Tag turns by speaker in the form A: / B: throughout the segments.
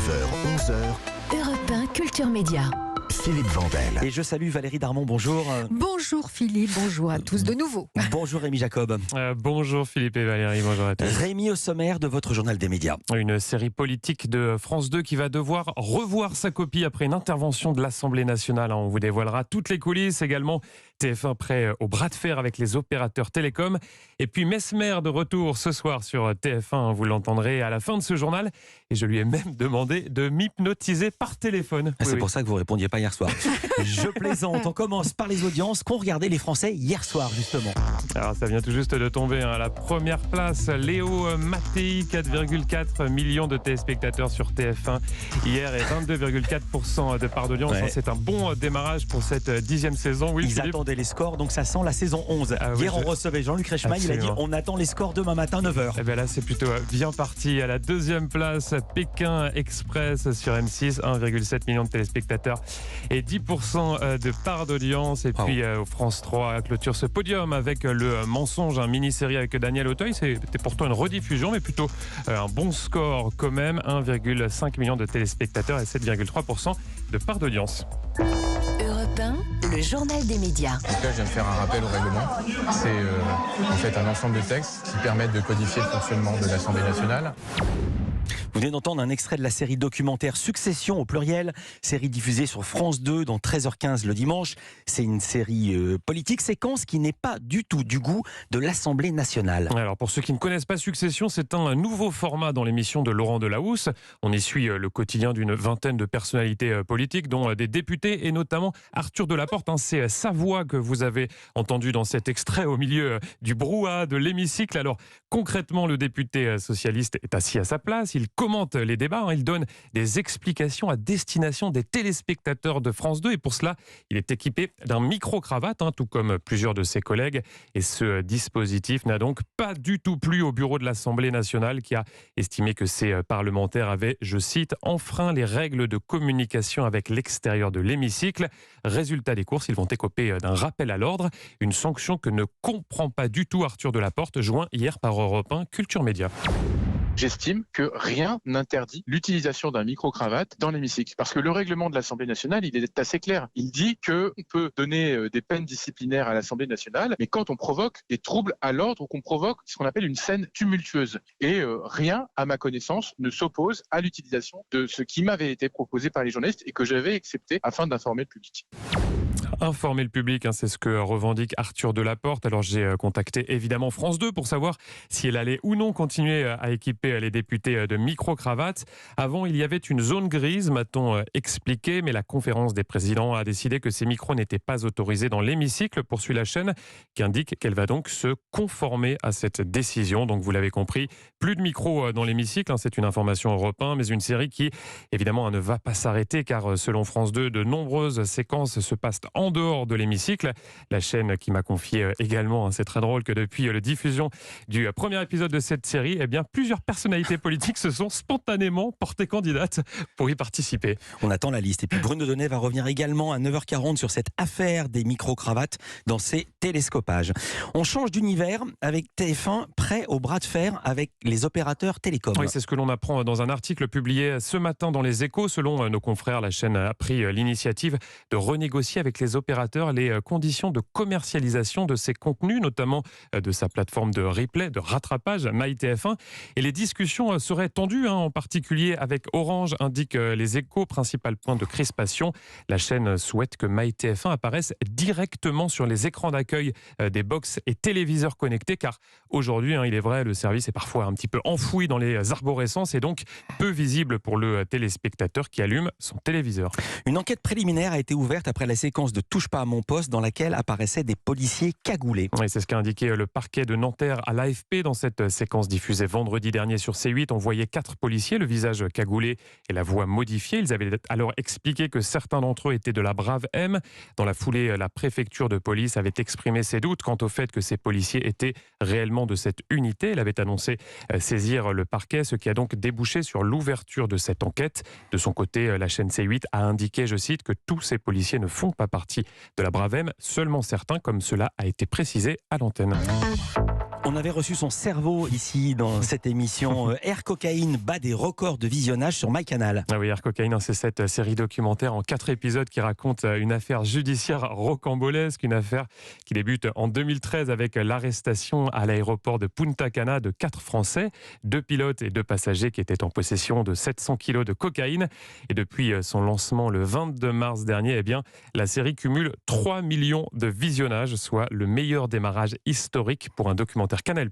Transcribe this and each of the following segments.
A: 9h, 11h,
B: Europe 1 Culture Média.
A: Philippe Vandel.
C: Et je salue Valérie Darmon, bonjour.
D: Bonjour Philippe, bonjour à tous de nouveau.
C: Bonjour Rémi Jacob.
E: Bonjour Philippe et Valérie, bonjour à tous.
C: Rémi, au sommaire de votre journal des médias.
E: Une série politique de France 2 qui va devoir revoir sa copie après une intervention de l'Assemblée nationale. On vous dévoilera toutes les coulisses, également TF1 prêt au bras de fer avec les opérateurs télécoms. Et puis Messmer de retour ce soir sur TF1, vous l'entendrez à la fin de ce journal. Et je lui ai même demandé de m'hypnotiser par téléphone.
C: C'est pour ça que vous ne répondiez pas hier soir. Je plaisante, on commence par les audiences qu'ont regardé les Français hier soir justement.
E: Alors ça vient tout juste de tomber à la première place. Léo Mattei, 4,4 millions de téléspectateurs sur TF1 hier et 22,4% de part d'audience.
C: Ouais.
E: C'est un bon démarrage pour cette 10e saison. Oui,
C: Ils
E: Philippe.
C: attendaient les scores, donc ça sent la saison 11. Hier on recevait Jean-Luc Reichmann, il a dit
E: Absolument.
C: on attend les scores demain matin 9h.
E: Et bien là c'est plutôt bien parti. À la deuxième place, Pékin Express sur M6, 1,7 million de téléspectateurs et 10% de part d'audience. Et puis France 3 clôture ce podium avec Le Mensonge, un mini-série avec Daniel Auteuil. C'était pourtant une rediffusion, mais plutôt un bon score quand même. 1,5 million de téléspectateurs et 7,3% de part d'audience.
B: Europe 1, le journal des médias.
F: En tout cas, je viens de faire un rappel au règlement. C'est en fait un ensemble de textes qui permettent de codifier le fonctionnement de l'Assemblée nationale.
C: Vous venez d'entendre un extrait de la série documentaire Succession au pluriel, série diffusée sur France 2 dans 13h15 le dimanche. C'est une série politique, séquence qui n'est pas du tout du goût de l'Assemblée nationale.
E: Alors pour ceux qui ne connaissent pas Succession, c'est un nouveau format dans l'émission de Laurent Delahousse. On y suit le quotidien d'une vingtaine de personnalités politiques, dont des députés et notamment Arthur Delaporte. C'est sa voix que vous avez entendue dans cet extrait au milieu du brouhaha de l'hémicycle. Alors concrètement, le député socialiste est assis à sa place, il commente les débats, il donne des explications à destination des téléspectateurs de France 2 et pour cela, il est équipé d'un micro-cravate, tout comme plusieurs de ses collègues. Et ce dispositif n'a donc pas du tout plu au bureau de l'Assemblée nationale qui a estimé que ces parlementaires avaient, je cite, enfreint les règles de communication avec l'extérieur de l'hémicycle. Résultat des courses, ils vont écoper d'un rappel à l'ordre, une sanction que ne comprend pas du tout Arthur Delaporte, joint hier par Europe 1 Culture Média.
G: J'estime que rien n'interdit l'utilisation d'un micro-cravate dans l'hémicycle. Parce que le règlement de l'Assemblée nationale, il est assez clair. Il dit qu'on peut donner des peines disciplinaires à l'Assemblée nationale, mais quand on provoque des troubles à l'ordre ou qu'on provoque ce qu'on appelle une scène tumultueuse. Et rien, à ma connaissance, ne s'oppose à l'utilisation de ce qui m'avait été proposé par les journalistes et que j'avais accepté afin d'informer le public.
E: Informer le public, c'est ce que revendique Arthur Delaporte. Alors j'ai contacté évidemment France 2 pour savoir si elle allait ou non continuer à équiper les députés de micro-cravates. Avant, il y avait une zone grise, m'a-t-on expliqué, mais la conférence des présidents a décidé que ces micros n'étaient pas autorisés dans l'hémicycle, poursuit la chaîne, qui indique qu'elle va donc se conformer à cette décision. Donc vous l'avez compris, plus de micros dans l'hémicycle, c'est une information Europe 1, mais une série qui évidemment ne va pas s'arrêter car selon France 2, de nombreuses séquences se passent en dehors de l'hémicycle. La chaîne qui m'a confié également, c'est très drôle que depuis la diffusion du premier épisode de cette série, plusieurs personnalités politiques se sont spontanément portées candidates pour y participer.
C: On attend la liste. Et puis Bruno Donnet va revenir également à 9h40 sur cette affaire des micro-cravates dans ses télescopages. On change d'univers avec TF1 prêt au bras de fer avec les opérateurs télécoms.
E: Oui, c'est ce que l'on apprend dans un article publié ce matin dans Les Échos. Selon nos confrères, la chaîne a pris l'initiative de renégocier avec les opérateurs les conditions de commercialisation de ses contenus, notamment de sa plateforme de replay, de rattrapage MyTF1. Et les discussions seraient tendues, en particulier avec Orange, indiquent Les Échos, principal point de crispation. La chaîne souhaite que MyTF1 apparaisse directement sur les écrans d'accueil des box et téléviseurs connectés, car aujourd'hui, il est vrai, le service est parfois un petit peu enfoui dans les arborescences et donc peu visible pour le téléspectateur qui allume son téléviseur.
C: Une enquête préliminaire a été ouverte après la séquence de Touche pas à mon poste dans laquelle apparaissaient des policiers cagoulés.
E: Oui, c'est ce qu'a indiqué le parquet de Nanterre à l'AFP dans cette séquence diffusée vendredi dernier sur C8. On voyait 4 policiers, le visage cagoulé et la voix modifiée. Ils avaient alors expliqué que certains d'entre eux étaient de la Brave M. Dans la foulée, la préfecture de police avait exprimé ses doutes quant au fait que ces policiers étaient réellement de cette unité. Elle avait annoncé saisir le parquet, ce qui a donc débouché sur l'ouverture de cette enquête. De son côté, la chaîne C8 a indiqué, je cite, que tous ces policiers ne font pas partie de la Brave M, seulement certains, comme cela a été précisé à l'antenne.
C: On avait reçu son cerveau ici dans cette émission. Air Cocaïne bat des records de visionnage sur MyCanal.
E: Ah oui, Air Cocaïne, c'est cette série documentaire en 4 épisodes qui raconte une affaire judiciaire rocambolesque, une affaire qui débute en 2013 avec l'arrestation à l'aéroport de Punta Cana de 4 Français, 2 pilotes et 2 passagers qui étaient en possession de 700 kilos de cocaïne. Et depuis son lancement le 22 mars dernier, eh bien, la série cumule 3 millions de visionnages, soit le meilleur démarrage historique pour un documentaire Canal+,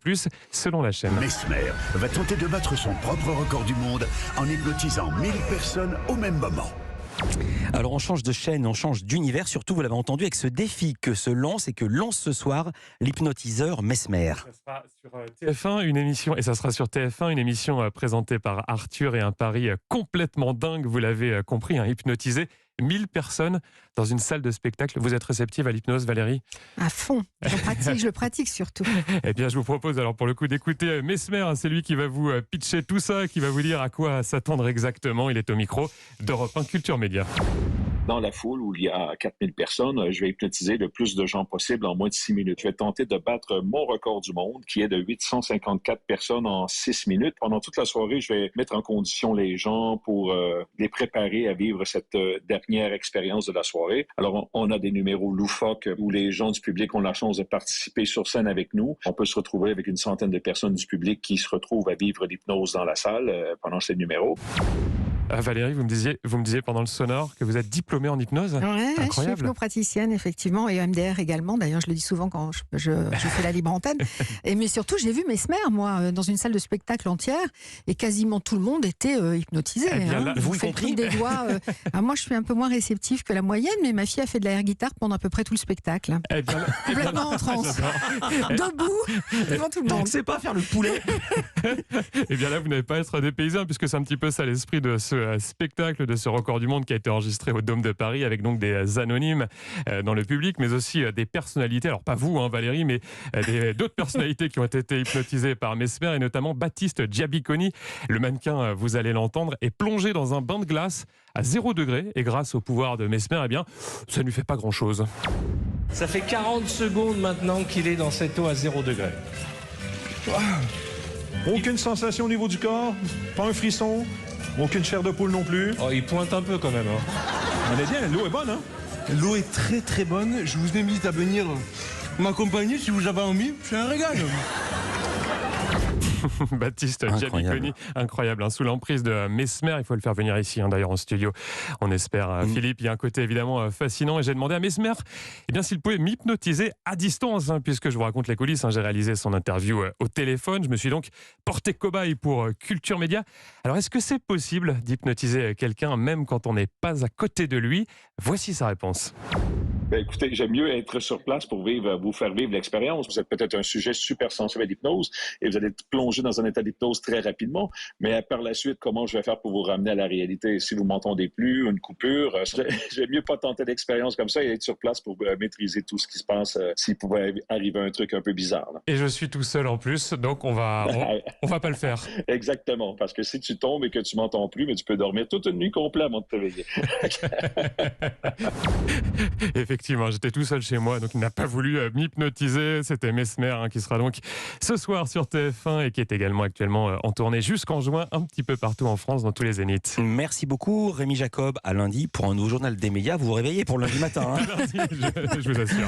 E: selon la chaîne.
A: Mesmer va tenter de battre son propre record du monde en hypnotisant 1000 personnes au même moment.
C: Alors on change de chaîne, on change d'univers, surtout vous l'avez entendu avec ce défi que se lance et que lance ce soir l'hypnotiseur Mesmer.
E: Ça sera sur TF1, une émission, et ça sera sur TF1, une émission présentée par Arthur et un pari complètement dingue, vous l'avez compris, hypnotiser 1000 personnes dans une salle de spectacle. Vous êtes réceptive à l'hypnose, Valérie ?
D: À fond. Je le pratique surtout.
E: Eh bien, je vous propose alors pour le coup d'écouter Mesmer. C'est lui qui va vous pitcher tout ça, qui va vous dire à quoi s'attendre exactement. Il est au micro d'Europe 1 Culture Média.
H: Dans la foule où il y a 4000 personnes, je vais hypnotiser le plus de gens possible en moins de 6 minutes. Je vais tenter de battre mon record du monde, qui est de 854 personnes en 6 minutes. Pendant toute la soirée, je vais mettre en condition les gens pour les préparer à vivre cette dernière expérience de la soirée. Alors, on a des numéros loufoques où les gens du public ont la chance de participer sur scène avec nous. On peut se retrouver avec une centaine de personnes du public qui se retrouvent à vivre l'hypnose dans la salle pendant ces numéros.
E: Valérie, vous me disiez pendant le sonore que vous êtes diplômée en hypnose.
D: Ouais, je suis hypnopraticienne, effectivement, et EMDR également. D'ailleurs, je le dis souvent quand je fais la libre antenne. Mais surtout, j'ai vu Mesmer, moi, dans une salle de spectacle entière, et quasiment tout le monde était hypnotisé.
E: Eh bien là,
C: vous
D: faites
C: compris
D: des doigts. Moi, je suis un peu moins réceptive que la moyenne, mais ma fille a fait de l'air guitare pendant à peu près tout le spectacle. Complètement en transe. Debout, devant tout le monde.
C: On ne sait pas faire le poulet.
E: Eh bien là, vous n'avez pas à être dépaysant, puisque c'est un petit peu ça l'esprit de ce spectacle, de ce record du monde qui a été enregistré au Dôme de Paris avec donc des anonymes dans le public, mais aussi des personnalités, alors pas vous Valérie, mais d'autres personnalités qui ont été hypnotisées par Mesmer, et notamment Baptiste Giabiconi. Le mannequin, vous allez l'entendre, est plongé dans un bain de glace à 0 degré, et grâce au pouvoir de Mesmer, eh bien, ça ne lui fait pas grand-chose.
I: Ça fait 40 secondes maintenant qu'il est dans cette eau à 0 degré.
J: Aucune sensation au niveau du corps, pas un frisson, aucune chair de poule non plus.
I: Oh, il pointe un peu quand même.
J: On est bien, l'eau est bonne, hein?
K: L'eau est très très bonne. Je vous invite à venir m'accompagner si vous avez envie. C'est un régal.
E: Baptiste Giabiconi, incroyable, sous l'emprise de Mesmer. Il faut le faire venir ici, d'ailleurs, en studio. On espère. Philippe, il y a un côté évidemment fascinant, et j'ai demandé à Mesmer s'il pouvait m'hypnotiser à distance, puisque je vous raconte les coulisses. J'ai réalisé son interview au téléphone. Je me suis donc porté cobaye pour Culture Média. Alors, est-ce que c'est possible d'hypnotiser quelqu'un même quand on n'est pas à côté de lui ? Voici sa réponse.
H: Écoutez, j'aime mieux être sur place pour vous faire vivre l'expérience. Vous êtes peut-être un sujet super sensible à l'hypnose et vous allez plonger dans un état d'hypnose très rapidement. Mais par la suite, comment je vais faire pour vous ramener à la réalité? Si vous m'entendez plus, une coupure, j'aime mieux pas tenter l'expérience comme ça et être sur place pour maîtriser tout ce qui se passe s'il pouvait arriver un truc un peu bizarre. Là.
E: Et je suis tout seul en plus, donc on va pas le faire.
H: Exactement, parce que si tu tombes et que tu m'entends plus, mais tu peux dormir toute une nuit complète avant de te réveiller.
E: Effectivement, j'étais tout seul chez moi, donc il n'a pas voulu m'hypnotiser. C'était Mesmer qui sera donc ce soir sur TF1 et qui est également actuellement en tournée jusqu'en juin, un petit peu partout en France, dans tous les zéniths.
C: Merci beaucoup Rémi Jacob. À lundi pour un nouveau journal des médias. Vous vous réveillez pour lundi matin.
E: Lundi, je vous assure.